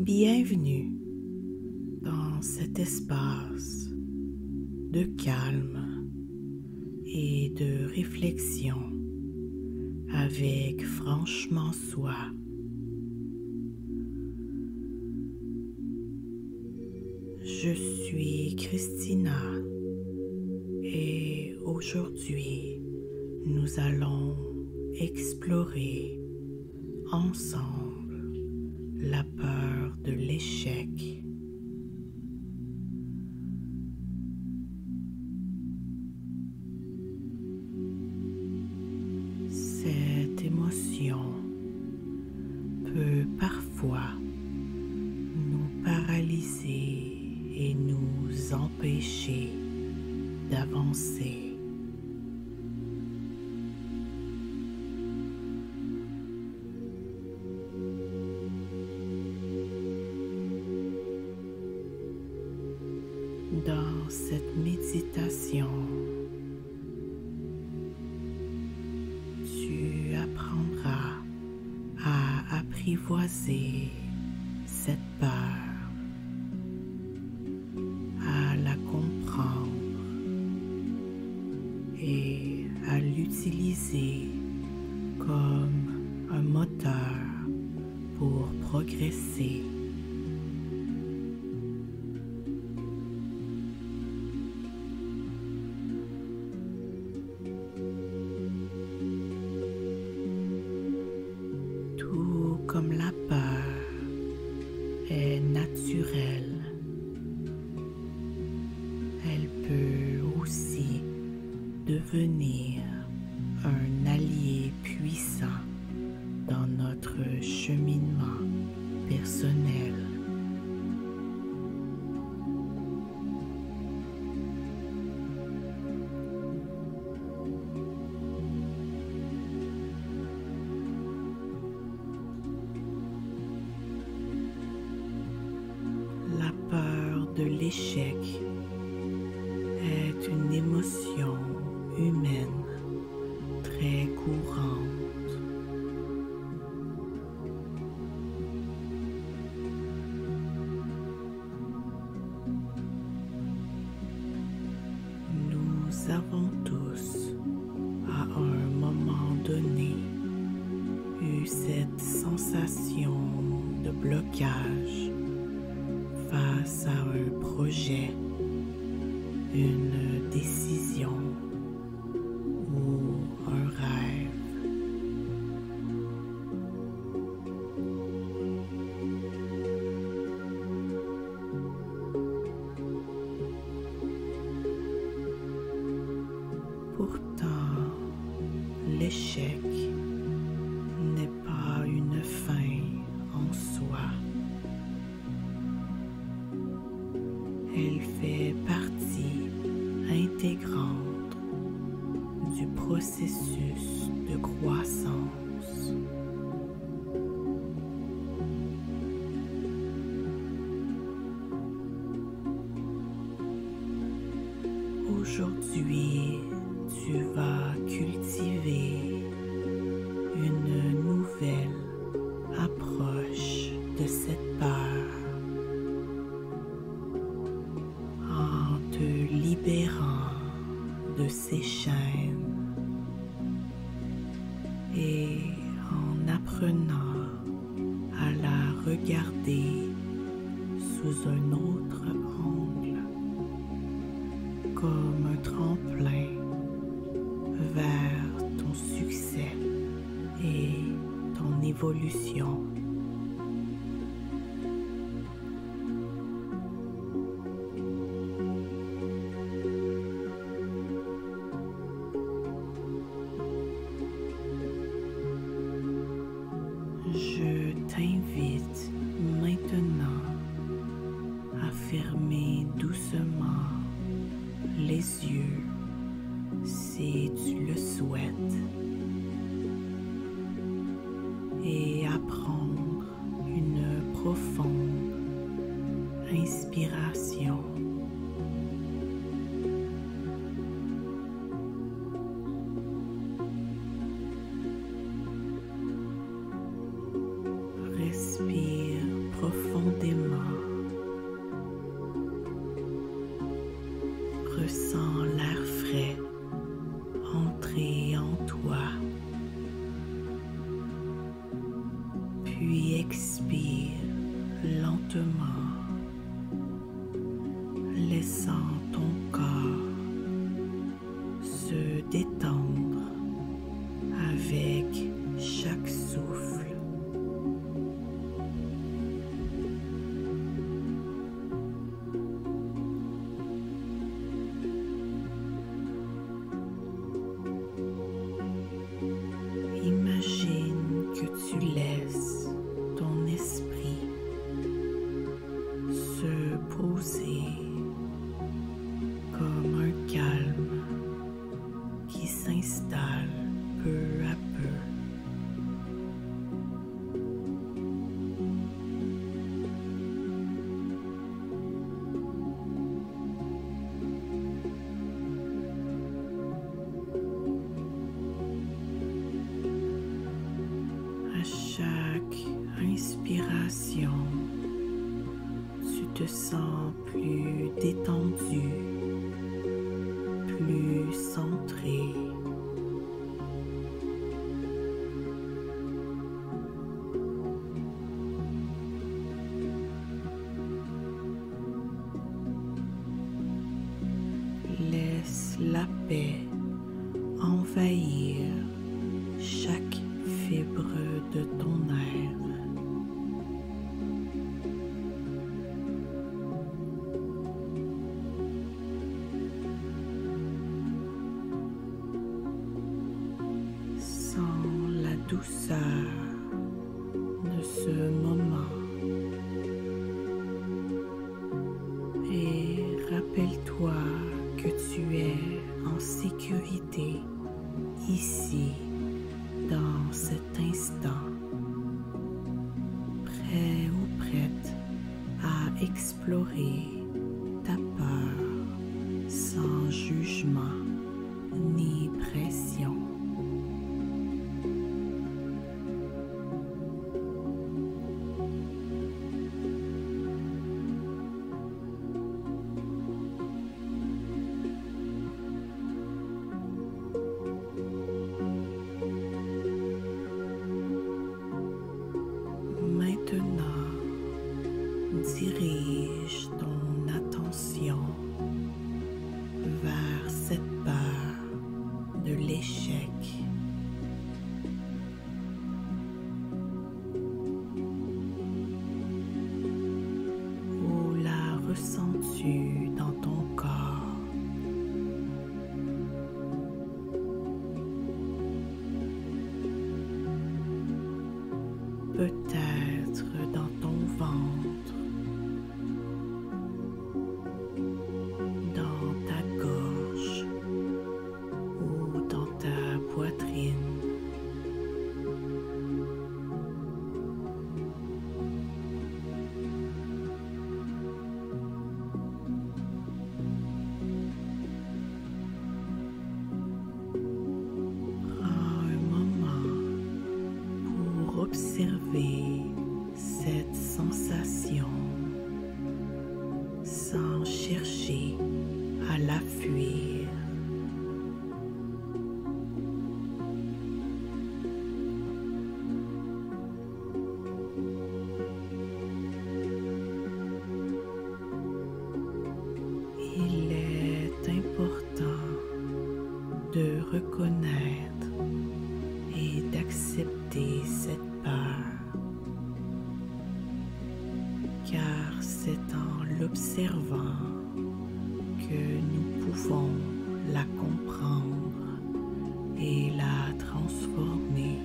Bienvenue dans cet espace de calme et de réflexion avec franchement soi. Je suis Christina et aujourd'hui nous allons explorer ensemble la peur de l'échec. Cette émotion peut parfois nous paralyser et nous empêcher d'avancer. Dans cette méditation, tu apprendras à apprivoiser cette peur, à la comprendre et à l'utiliser comme un moteur pour progresser. Comme la peur est naturelle, elle peut aussi devenir un allié puissant dans notre cheminement personnel. La peur de l'échec est une émotion humaine très courante. Nous avons tous, à un moment donné, eu cette sensation de blocage face à un projet, une décision ou un rêve. Pourtant, l'échec n'est pas une fin en soi. Elle fait partie intégrante du processus de croissance. Aujourd'hui, tu vas cultiver une nouvelle approche de cette peur en te libérant de ces chaînes et en apprenant à la regarder sous un autre angle, comme un tremplin vers ton succès et ton évolution. Je t'invite maintenant à fermer doucement les yeux si tu le souhaites et à prendre une profonde inspiration. Respire profondément ressens l'air frais entrer en toi. Puis expire lentement, laissant ton corps se détendre avec chaque souffle. Imagine que tu laisses ton esprit se poser comme un calme qui s'installe peu à peu. À chaque inspiration, tu te sens plus détendu, plus centré. Laisse la paix envahir chaque fibre de ton être. Sens la douceur de ce moment et rappelle-toi que tu es en sécurité ici, dans cet instant, prêt ou prête à explorer ta peur sans jugement ni pression. Maintenant, dirige ton attention vers cette peur de l'échec. Où la ressens-tu dans ton corps? Peut-être dans ton ventre, dans ta gorge ou dans ta poitrine. Prends un moment pour observer cette sensation sans chercher à la fuir. Il est important de reconnaître et d'accepter cette peur, car c'est en l'observant que nous pouvons la comprendre et la transformer.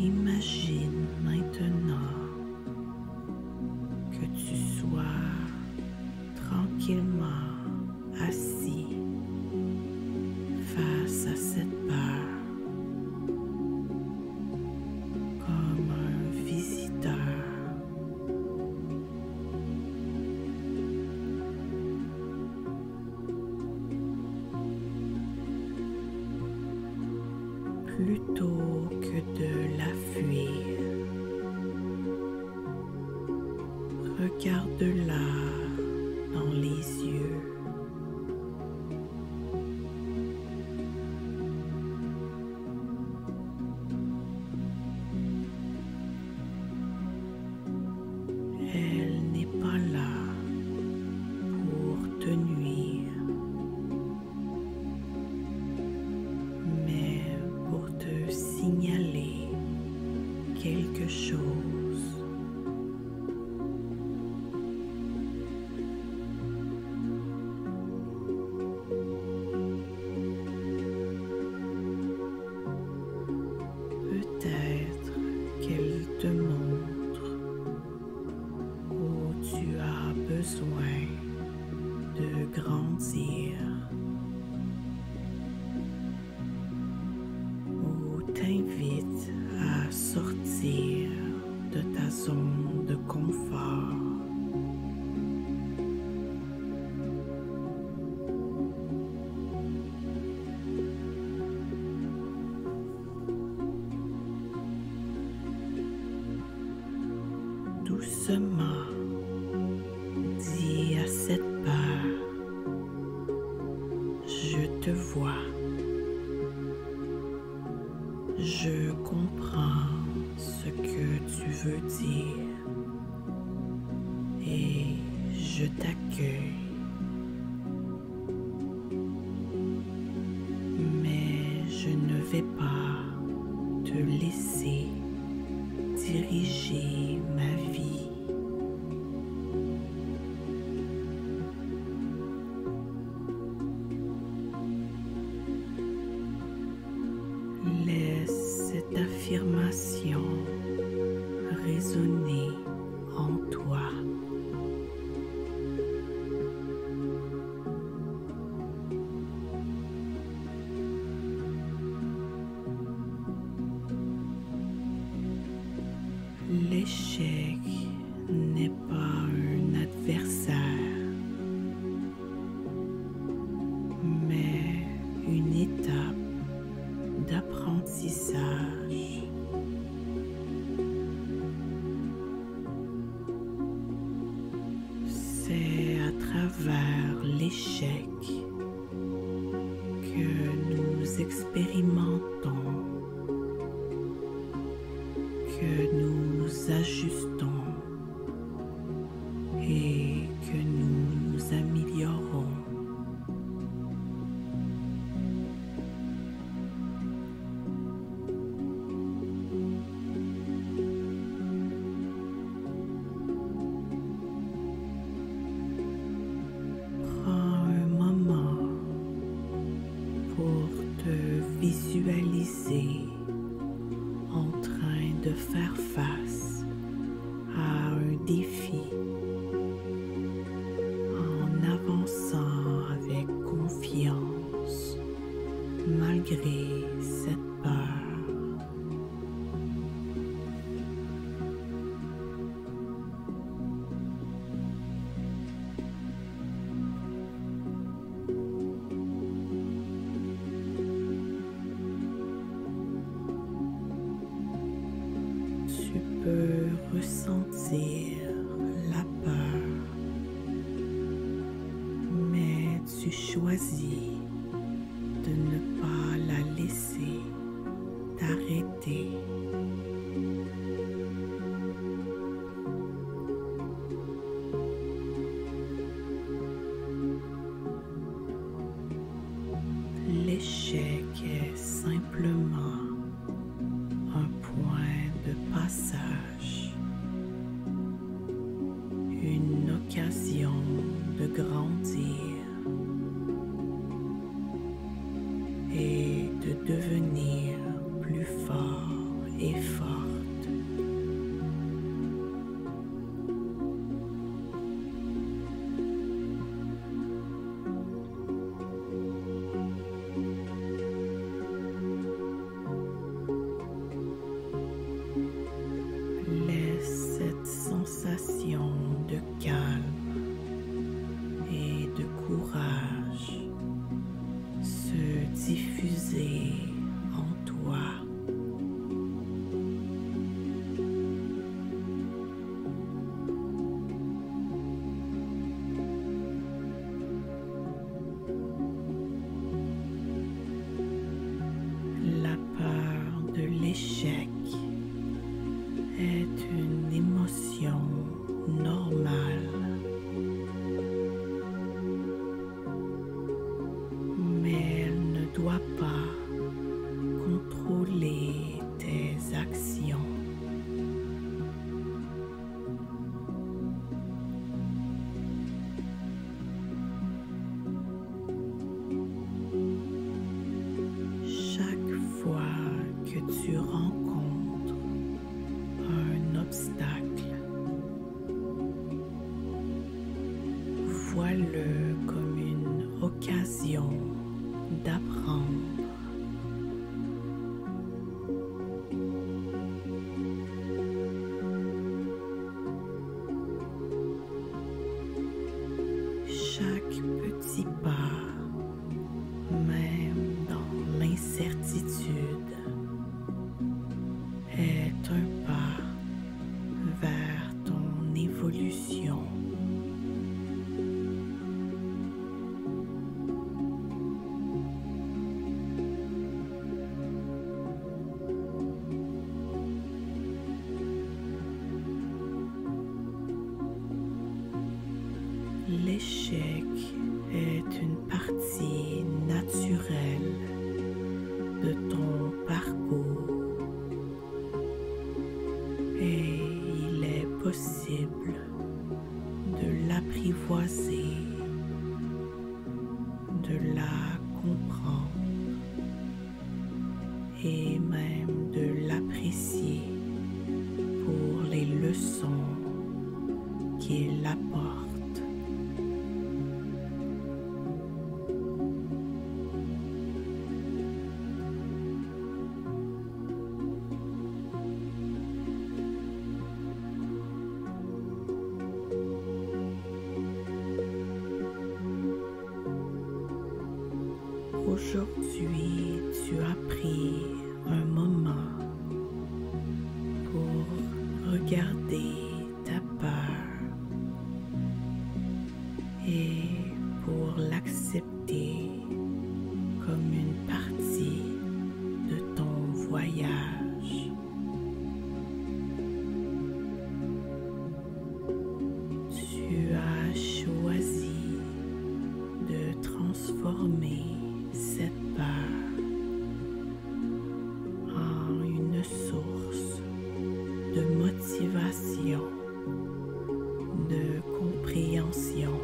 Imagine maintenant que tu sois tranquillement assis face à cette peur, comme plutôt que de la fuir. Regarde-la dans les yeux. Elle n'est pas là pour te nuire, mais pour te signaler quelque chose. Peut-être qu'elle te montre où tu as besoin de grandir, ou t'invite à sortir de ta zone de confort. Doucement, dis à cette part, je te vois, je comprends ce que tu veux dire et je t'accueille. Mais je ne vais pas te laisser diriger ma vie. Laisse cette affirmation résonner en toi. L'échec n'est pas un adversaire, mais une étape d'apprentissage. C'est à travers l'échec que nous expérimentons, que nous nous ajustons et que nous nous améliorons. Prends un moment pour te visualiser en train de faire face à un défi, en avançant avec confiance malgré cette peur. Tu peux ressentir la peur, mais tu choisis de ne pas la laisser t'arrêter. L'échec est simplement un point de passage, une occasion de grandir et de devenir plus fort et forte. Laisse cette sensation de calme et de l'occasion d'apprendre. Chaque petit pas, même dans l'incertitude, est un pas vers ton évolution. L'échec est une partie naturelle de ton parcours et il est possible de l'apprivoiser, de la comprendre et même de l'apprécier pour les leçons qu'il apporte. Aujourd'hui, tu as pris un moment pour regarder ta peur et pour l'accepter comme une partie de ton voyage. Tu as choisi de transformer cette peur en une source de motivation, de compréhension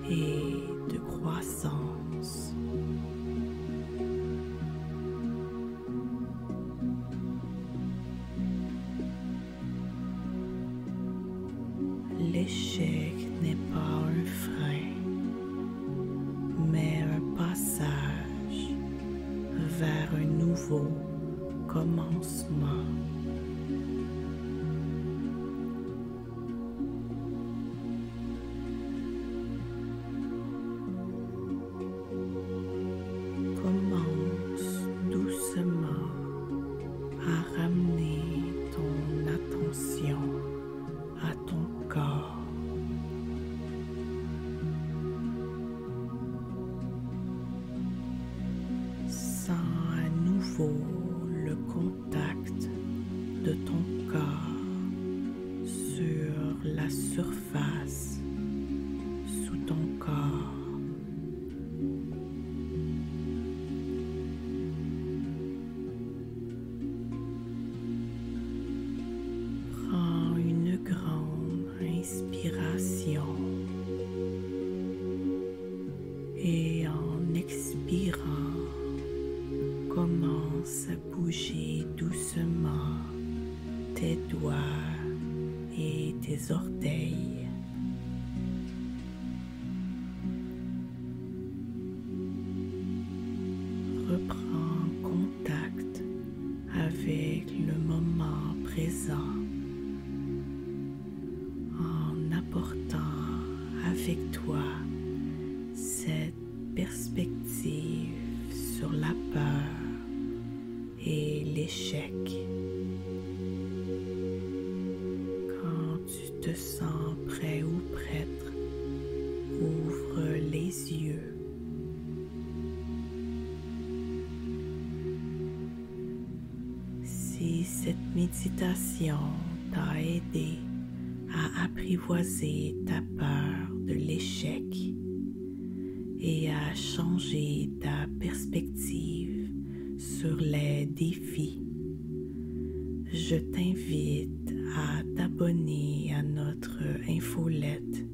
et de croissance. L'échec n'est pas un frein, mais un passage vers un nouveau commencement. Commence doucement à ramener ton attention à ton corps. Sens à nouveau le contact de ton corps sur la surface sous ton corps. Prends une grande inspiration et en expirant, commence à bouger doucement tes doigts et tes orteils. Reprends contact avec le moment présent en apportant avec toi cette perspective sur la peur et l'échec. Quand tu te sens prêt ou prête, ouvre les yeux. Si cette méditation t'a aidé à apprivoiser ta peur de l'échec et à changer ta perspective sur les défis, je t'invite à t'abonner à notre infolette,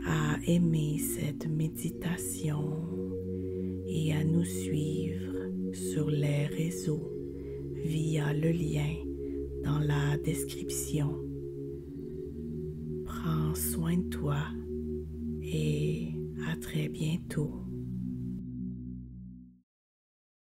à aimer cette méditation et à nous suivre sur les réseaux via le lien dans la description. Prends soin de toi et à très bientôt.